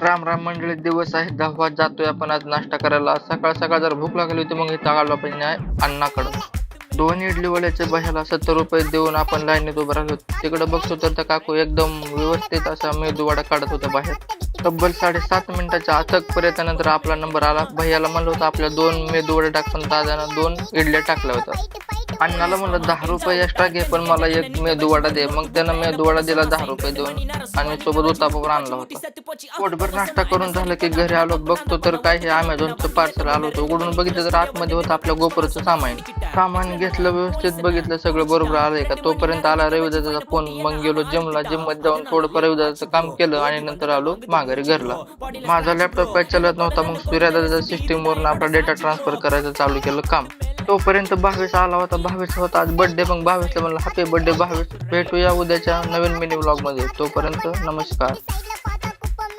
राम राम मंडळी, दिवस आहे 10वा. जातोय आपण आज नाश्ता करायला. सकाळ सकाळ जर भूक लागली होती मग इथं आलो आपण अण्णाकडं. 2 इडली वड्याचे भह्याला 70 रुपये देऊन आपण लाईनीत उभं राहिलो. तिकडं बघतो तर त्या काकू एकदम व्यवस्थित असा मेदू वडा काढत होत्या बाहेर. तब्बल 7.5 मिनिटाच्या अथक प्रयत्नानंतर आपला नंबर आला. भैयाला म्हणलं होतं आपल्या 2 मेदू वडे टाक, पण दादानं 2 इडल्या टाकल्या होत्या. अण्णाला म्हणलं 10 रुपये एक्स्ट्रा घे, पण मला एक मेदू वडा दे. मग त्यानं मेदू वडा दिला 10 रुपये देऊन आणि सोबत उत्तापा पण आणला होता. पोटभर नाश्ता करून झालं की घरी आलो. बघतो तर काय हे अमेझॉनचं पार्सल आलं होतं. उघडून बघितलं तर आतमध्ये होतं आपल्या गोपुराचं सामान घेतलं, व्यवस्थित बघितलं, सगळं बरोबर आलंय का. तोपर्यंत आला रविदाचा फोन. मग गेलो जिमला. जिममध्ये जाऊन थोडं रविदाचं काम केलं आणि नंतर आलो माघारी घरला. माझा लॅपटॉप काय चालत नव्हता. मग सूर्यदाच्या सिस्टीमवरून आपला डेटा ट्रान्सफर करायचं चालू केलं काम. तोपर्यंत 22 आला होता. 22 होता आज बर्थडे. मग 22ला म्हणलं हॅपी बर्थडे 22. भेटूया उद्याच्या नवीन मिनी व्लॉग मध्ये. तोपर्यंत नमस्कार.